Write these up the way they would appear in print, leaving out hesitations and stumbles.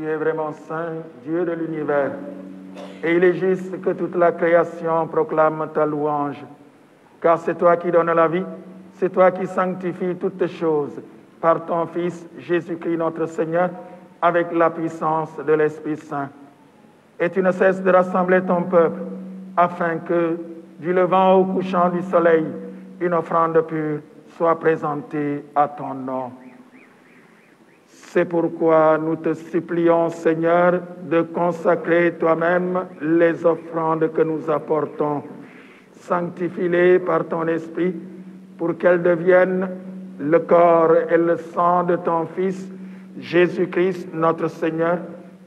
tu es vraiment saint, Dieu de l'univers. Et il est juste que toute la création proclame ta louange. Car c'est toi qui donnes la vie, c'est toi qui sanctifies toutes choses par ton Fils Jésus-Christ notre Seigneur, avec la puissance de l'Esprit Saint. Et tu ne cesses de rassembler ton peuple, afin que, du levant au couchant du soleil, une offrande pure soit présentée à ton nom. C'est pourquoi nous te supplions, Seigneur, de consacrer toi-même les offrandes que nous apportons. Sanctifie-les par ton Esprit pour qu'elles deviennent le corps et le sang de ton Fils, Jésus-Christ, notre Seigneur,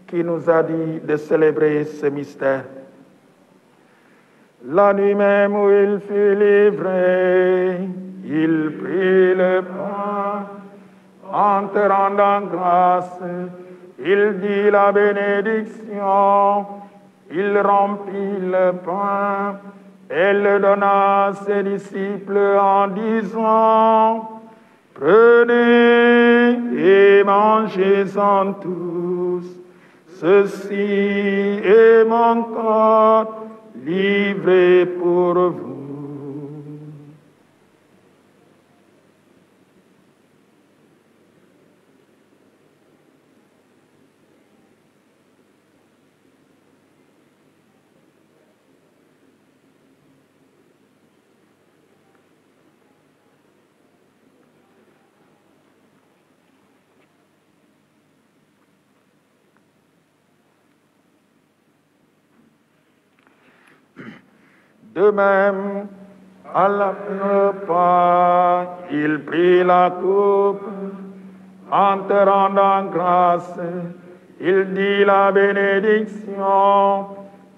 qui nous a dit de célébrer ce mystère. La nuit même où il fut livré, il prit le pain. En te rendant grâce, il dit la bénédiction, il rompit le pain et le donna à ses disciples en disant, prenez et mangez-en tous, ceci est mon corps livré pour vous. De même, à la repas, il prit la coupe, en te rendant grâce, il dit la bénédiction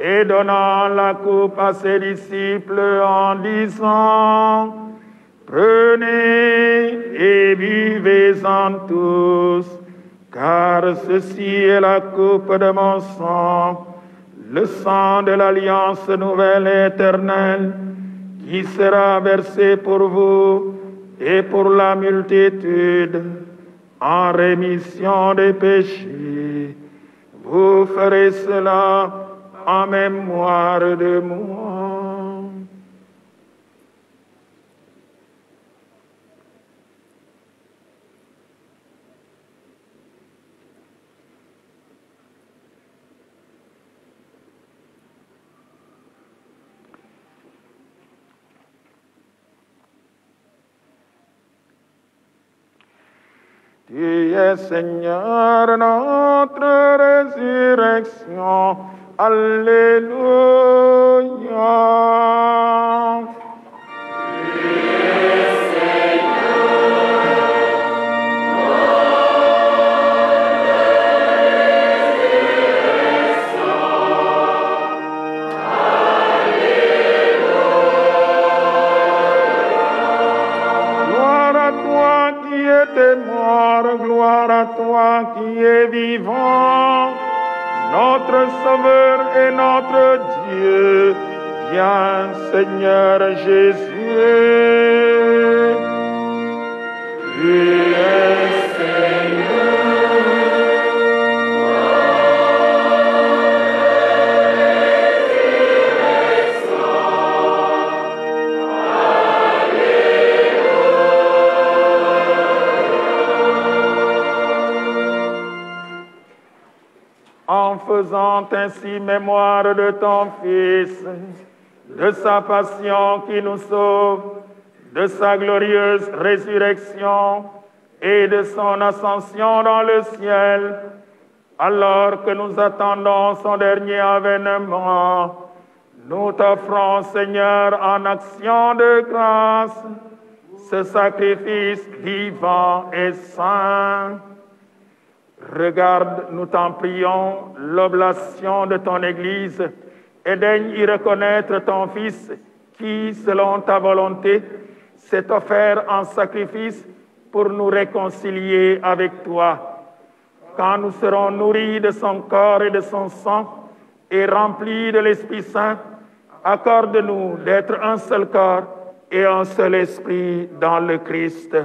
et donnant la coupe à ses disciples en disant, prenez et buvez-en tous, car ceci est la coupe de mon sang, le sang de l'alliance nouvelle et éternelle, qui sera versé pour vous et pour la multitude, en rémission des péchés. Vous ferez cela en mémoire de moi. Tu es Seigneur notre résurrection. Alléluia. Gloire à toi qui es vivant, notre Sauveur et notre Dieu. Viens, Seigneur Jésus. Tu es Seigneur. En faisant ainsi mémoire de ton Fils, de sa passion qui nous sauve, de sa glorieuse résurrection et de son ascension dans le ciel, alors que nous attendons son dernier avènement, nous t'offrons, Seigneur, en action de grâce, ce sacrifice vivant et saint. Regarde, nous t'en prions, l'oblation de ton Église et daigne y reconnaître ton Fils qui, selon ta volonté, s'est offert en sacrifice pour nous réconcilier avec toi. Quand nous serons nourris de son corps et de son sang et remplis de l'Esprit Saint, accorde-nous d'être un seul corps et un seul esprit dans le Christ.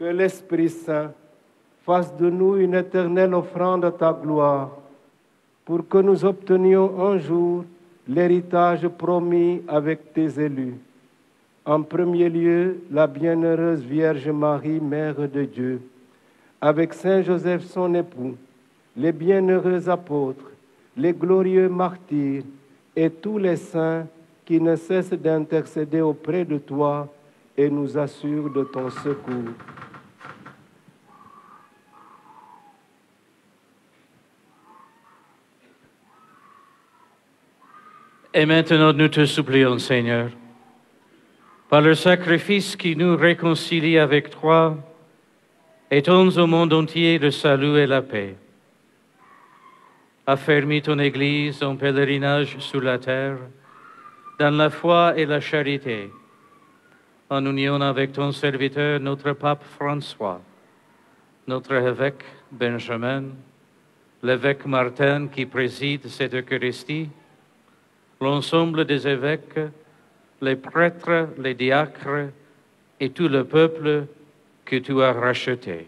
Que l'Esprit Saint fasse de nous une éternelle offrande à ta gloire, pour que nous obtenions un jour l'héritage promis avec tes élus. En premier lieu, la bienheureuse Vierge Marie, Mère de Dieu, avec Saint Joseph son époux, les bienheureux apôtres, les glorieux martyrs et tous les saints qui ne cessent d'intercéder auprès de toi et nous assurent de ton secours. Et maintenant, nous te supplions, Seigneur, par le sacrifice qui nous réconcilie avec toi, étends au monde entier le salut et la paix. Affermis ton Église en pèlerinage sur la terre, dans la foi et la charité, en union avec ton serviteur, notre pape François, notre évêque Benjamin, l'évêque Martin qui préside cette Eucharistie, l'ensemble des évêques, les prêtres, les diacres et tout le peuple que tu as racheté.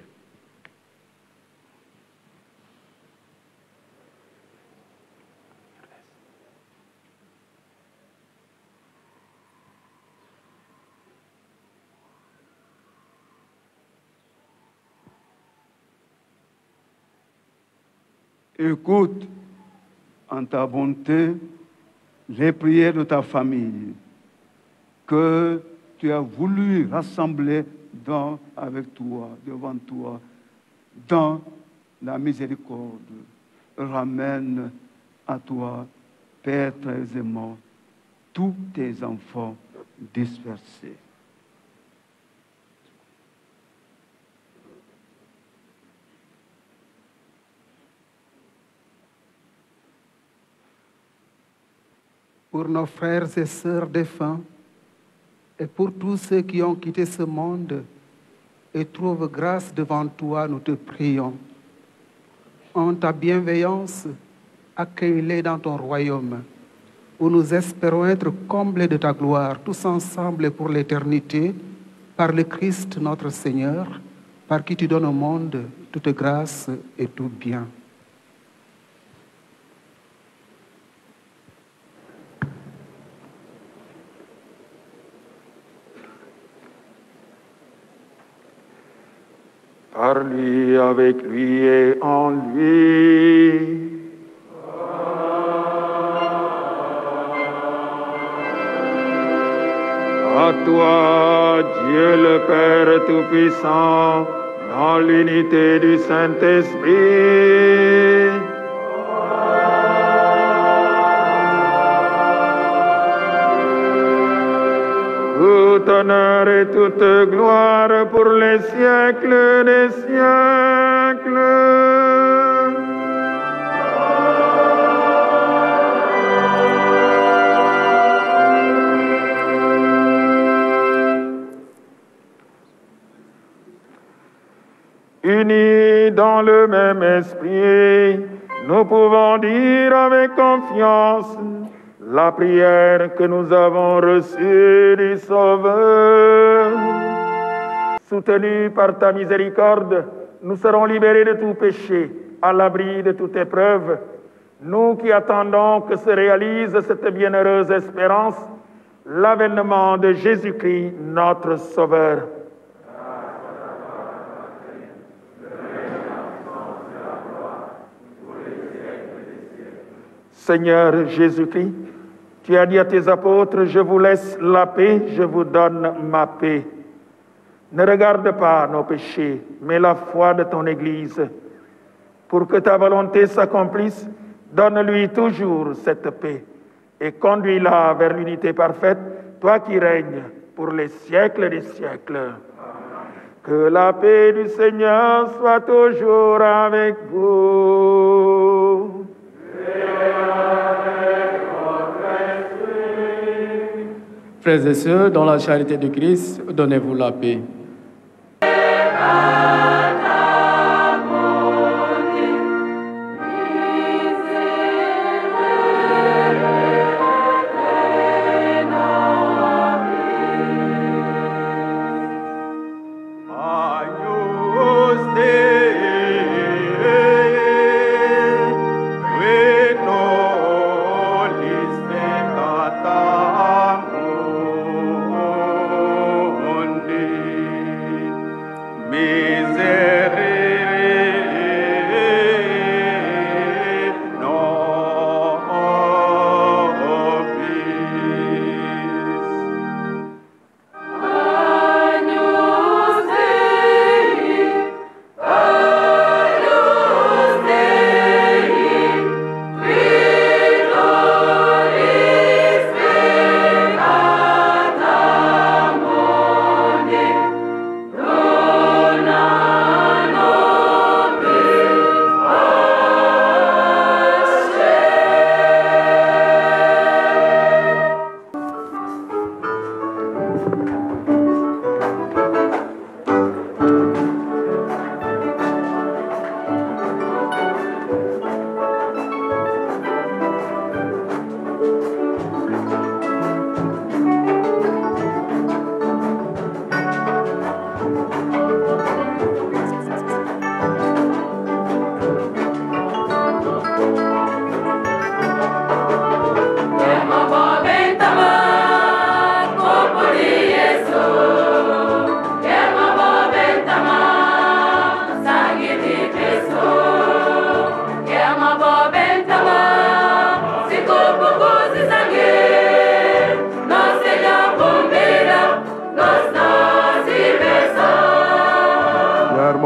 Écoute en ta bonté les prières de ta famille que tu as voulu rassembler avec toi, devant toi, dans la miséricorde. Ramène à toi, Père très aimant, tous tes enfants dispersés. Pour nos frères et sœurs défunts et pour tous ceux qui ont quitté ce monde et trouvent grâce devant toi, nous te prions. En ta bienveillance, accueille-les dans ton royaume, où nous espérons être comblés de ta gloire, tous ensemble et pour l'éternité, par le Christ notre Seigneur, par qui tu donnes au monde toute grâce et tout bien. Par lui, avec lui et en lui. À toi, Dieu le Père Tout-Puissant, dans l'unité du Saint-Esprit, tout honneur et toute gloire pour les siècles des siècles. Unis dans le même esprit, nous pouvons dire avec confiance la prière que nous avons reçue du Sauveur. Soutenus par ta miséricorde, nous serons libérés de tout péché, à l'abri de toute épreuve. Nous qui attendons que se réalise cette bienheureuse espérance, l'avènement de Jésus-Christ, notre Sauveur. Seigneur Jésus-Christ, tu as dit à tes apôtres, je vous laisse la paix, je vous donne ma paix. Ne regarde pas nos péchés, mais la foi de ton Église. Pour que ta volonté s'accomplisse, donne-lui toujours cette paix et conduis-la vers l'unité parfaite, toi qui règnes pour les siècles des siècles. Que la paix du Seigneur soit toujours avec vous. Frères et sœurs, dans la charité de Christ, donnez-vous la paix. Agno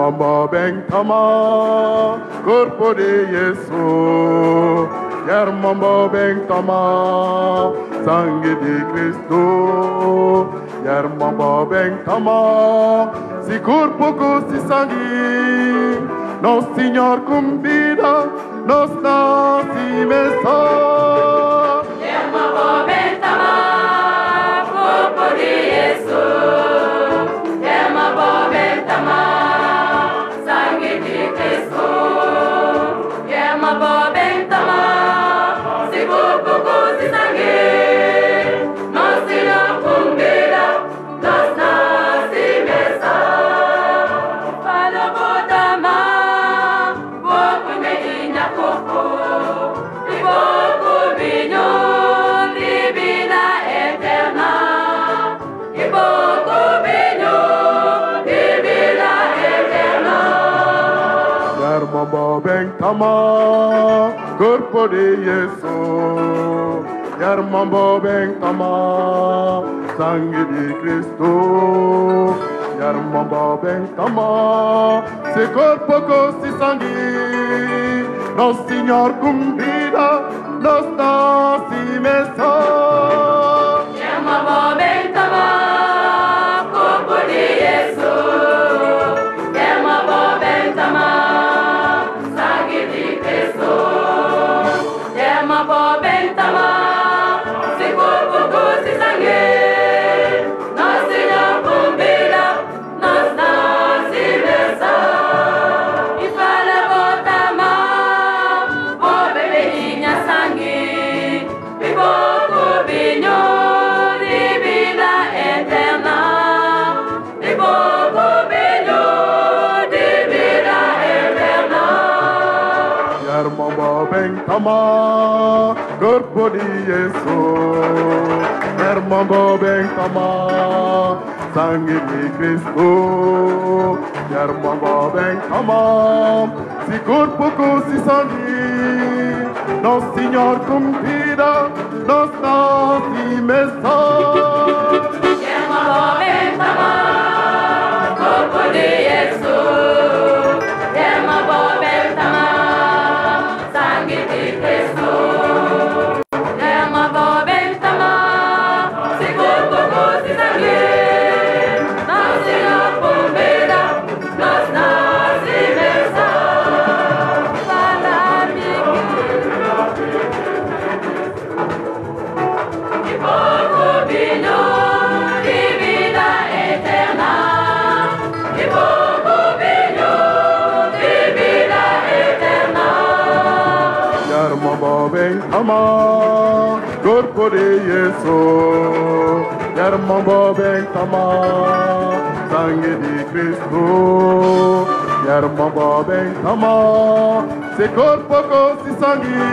Mama beng tama korpo de Yesu. Yar mama beng tama sangue de Cristo. Yar mama beng tama si corpo si sangue. Nos Signor convida, nos da si mesa. Yar mama beng tama corpo de Yesu. Yar mama beng tama sangue de Cristo. Yar mama beng tama si corpo si sangue. Nos Signor convida, nos da si mesa. Para bodama, boku me inya corpo. Boku vinho de vida eterna. Boku vinho de vida eterna. Yar mama beng tama corpo de Yesu. Yar mama beng tama sangue de Cristo. Yar mama beng tama se corpo si sangue. Nos Signor convida, nos da si mesa. Yar mama beng tama corpo de Yesu. Yar mama beng tama sangue de Cristo. Yar mama beng tama se corpo si sangue. Nos Signor convida, nos da si mesa. E para botama, o bebinha sangue. E pouco vinho de vida eterna. E pouco vinho de vida eterna. Yar mama beng tama corpo de Yesu. Yar mama beng tama sangue de Cristo. Yar mama beng tama si corpo si sangue. Nos Signor convida, nos da si mesa. Yar mama beng tama corpo de Yesu. Yar mama beng tama sangue de Cristo. Yar mama beng tama si corpo si sangue. Nos Signor convida, nos da si mesa. E pouco vinho de vida eterna. E pouco vinho de vida eterna. Yar mama beng tama corpo de Yesu. Yar mama beng tama sangue de Cristo. Yar mama beng tama se corpo si sangue.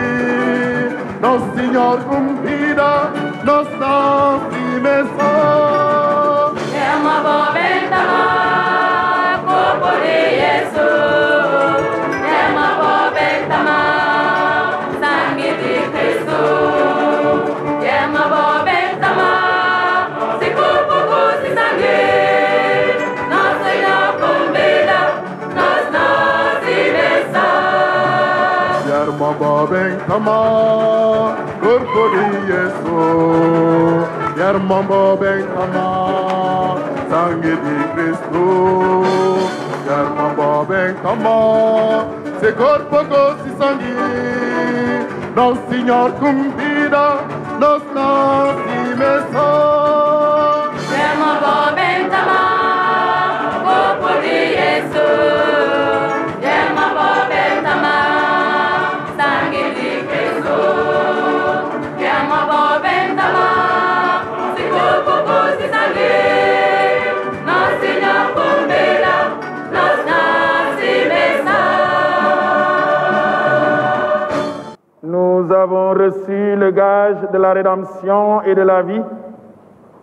Nos Signor convida, nos da si mesa. Yar mama beng tama corpo de Yesu. Yar mama beng tama sangue de Cristo. Yar mama beng tama se corpo si sangue. Nos Signor convida, nos da si mesa. Yar mama beng tama corpo de Yesu. Yar mama beng tama sangue de Cristo. Yar mama beng tama se corpo si sangue. Nos Signor convida, nos da si mesa. Yar mama beng tama corpo de Yesu. Yar mama beng tama sangue de Cristo. Yar mama beng tama se corpo si sangue. Nos Signor convida, nos da si mesa. Nous avons reçu le gage de la rédemption et de la vie,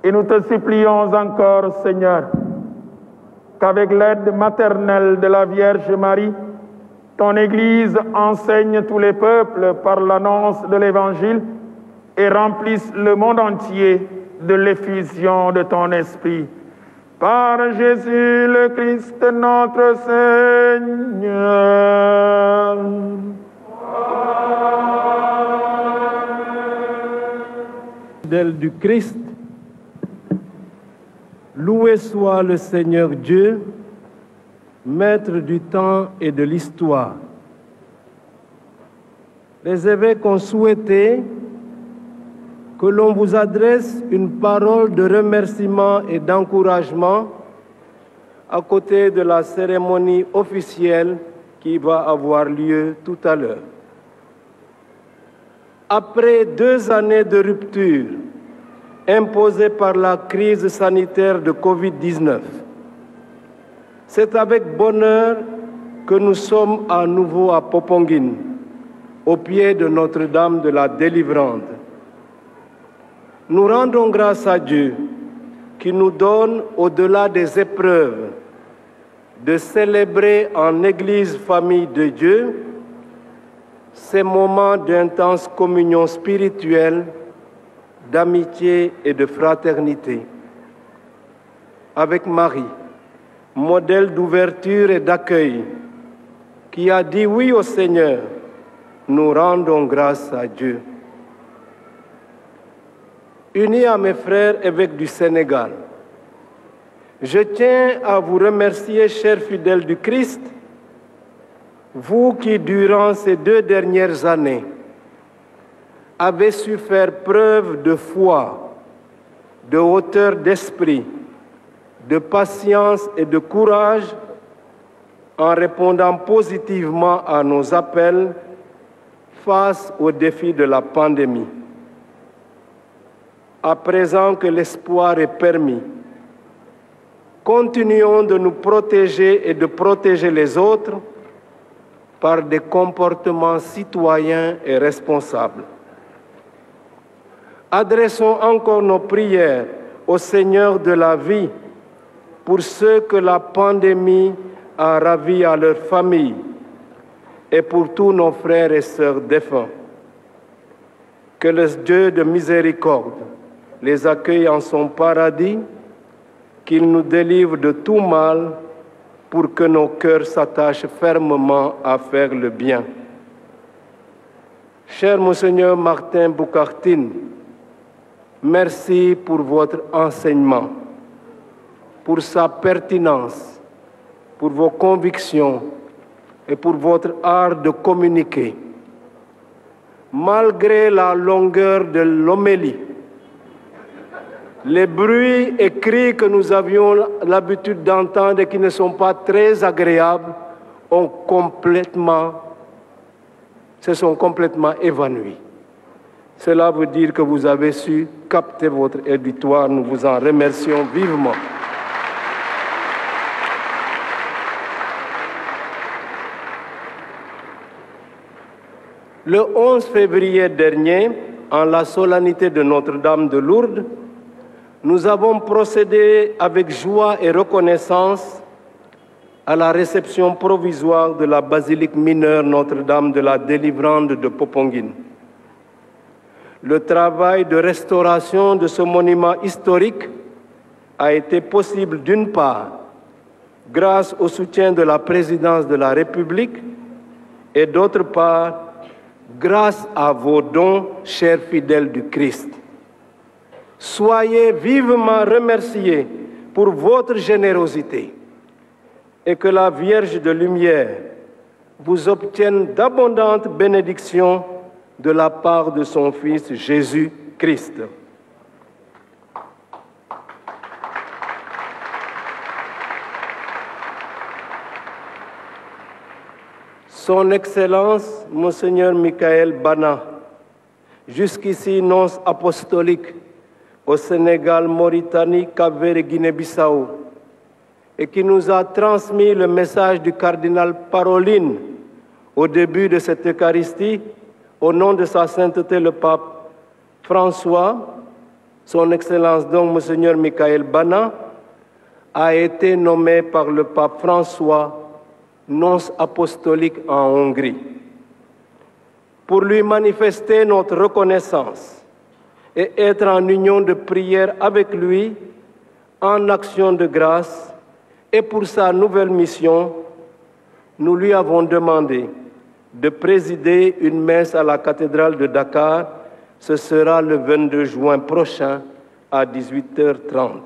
et nous te supplions encore, Seigneur, qu'avec l'aide maternelle de la Vierge Marie, ton Église enseigne tous les peuples par l'annonce de l'Évangile et remplisse le monde entier de l'effusion de ton esprit. Par Jésus le Christ notre Seigneur. Fidèle du Christ, loué soit le Seigneur Dieu, maître du temps et de l'histoire. Les évêques ont souhaité que l'on vous adresse une parole de remerciement et d'encouragement à côté de la cérémonie officielle qui va avoir lieu tout à l'heure. Après 2 années de rupture imposées par la crise sanitaire de Covid-19, c'est avec bonheur que nous sommes à nouveau à Popenguine, au pied de Notre-Dame de la Délivrande. Nous rendons grâce à Dieu qui nous donne, au-delà des épreuves, de célébrer en Église famille de Dieu ces moments d'intense communion spirituelle, d'amitié et de fraternité. Avec Marie, modèle d'ouverture et d'accueil, qui a dit oui au Seigneur, nous rendons grâce à Dieu. Unis à mes frères évêques du Sénégal, je tiens à vous remercier, chers fidèles du Christ, vous qui, durant ces 2 dernières années, avez su faire preuve de foi, de hauteur d'esprit, de patience et de courage en répondant positivement à nos appels face aux défis de la pandémie. À présent que l'espoir est permis, continuons de nous protéger et de protéger les autres par des comportements citoyens et responsables. Adressons encore nos prières au Seigneur de la vie pour ceux que la pandémie a ravis à leur famille et pour tous nos frères et sœurs défunts. Que le Dieu de miséricorde les accueille en son paradis, qu'il nous délivre de tout mal pour que nos cœurs s'attachent fermement à faire le bien. Cher Monseigneur Martin Boukartine, merci pour votre enseignement, pour sa pertinence, pour vos convictions et pour votre art de communiquer. Malgré la longueur de l'homélie, les bruits et cris que nous avions l'habitude d'entendre et qui ne sont pas très agréables se sont complètement évanouis. Cela veut dire que vous avez su capter votre auditoire. Nous vous en remercions vivement. Le 11 février dernier, en la solennité de Notre-Dame de Lourdes, nous avons procédé avec joie et reconnaissance à la réception provisoire de la basilique mineure Notre-Dame de la Délivrande de Popenguine. Le travail de restauration de ce monument historique a été possible d'une part grâce au soutien de la présidence de la République et d'autre part grâce à vos dons, chers fidèles du Christ. Soyez vivement remerciés pour votre générosité et que la Vierge de Lumière vous obtienne d'abondantes bénédictions de la part de son Fils Jésus-Christ. Son Excellence, Monseigneur Michael Bana, jusqu'ici nonce apostolique au Sénégal, Mauritanie, Cap-Vert et Guinée-Bissau, et qui nous a transmis le message du cardinal Parolin au début de cette Eucharistie, au nom de sa sainteté le pape François, son Excellence donc Monseigneur Michael Bana, a été nommé par le pape François nonce apostolique en Hongrie. Pour lui manifester notre reconnaissance et être en union de prière avec lui, en action de grâce et pour sa nouvelle mission, nous lui avons demandé de présider une messe à la cathédrale de Dakar. Ce sera le 22 juin prochain à 18h30.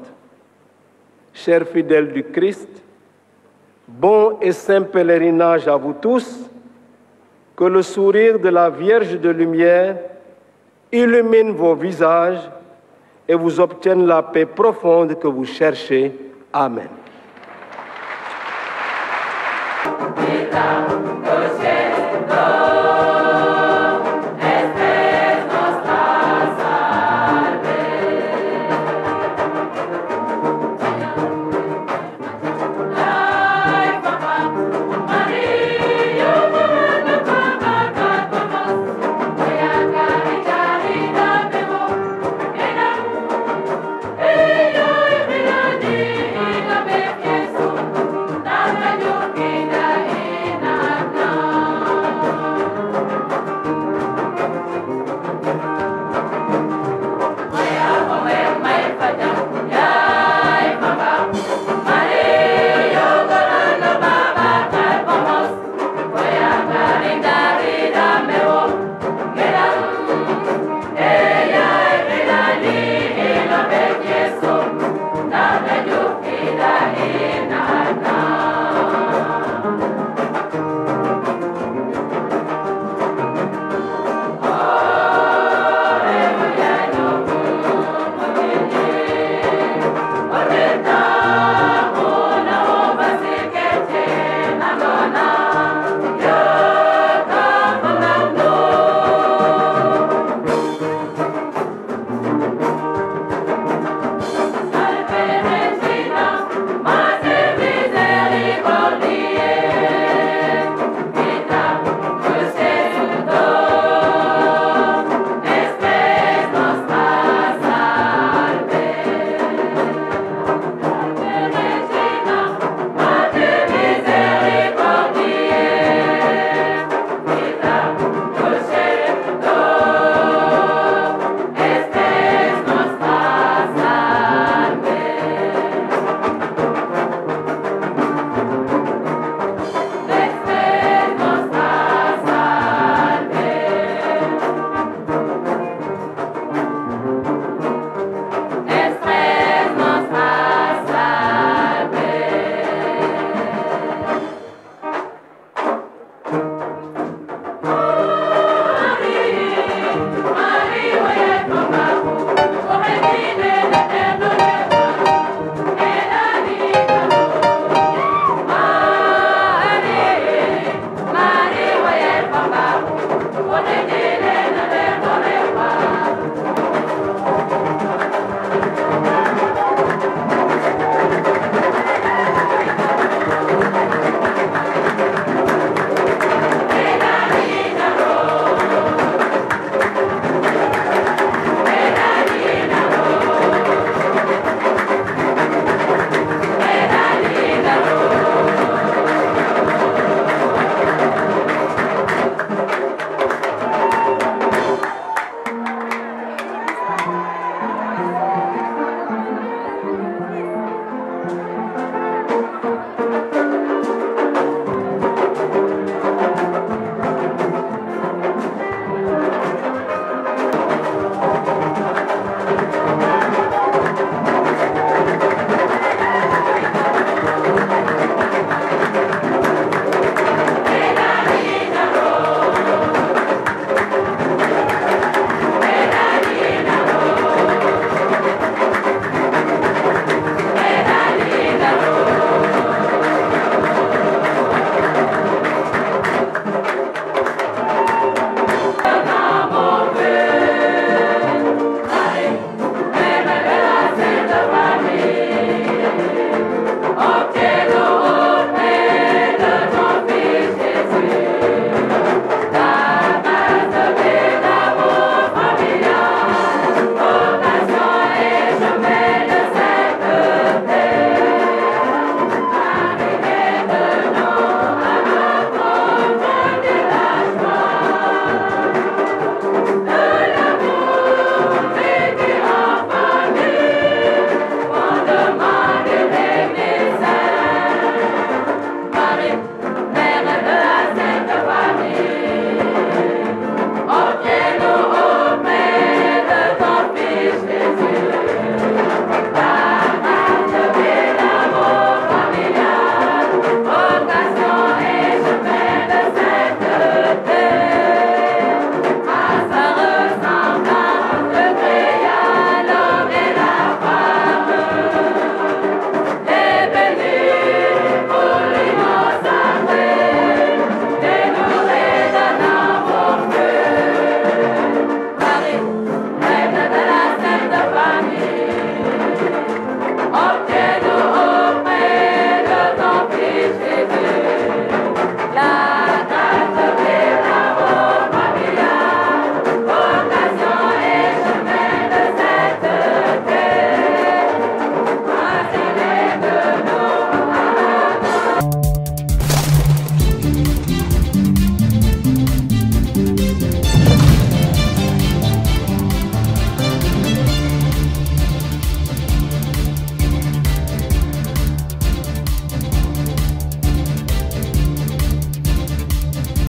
Chers fidèles du Christ, bon et saint pèlerinage à vous tous, que le sourire de la Vierge de lumière illumine vos visages et vous obtienne la paix profonde que vous cherchez. Amen. Cielo,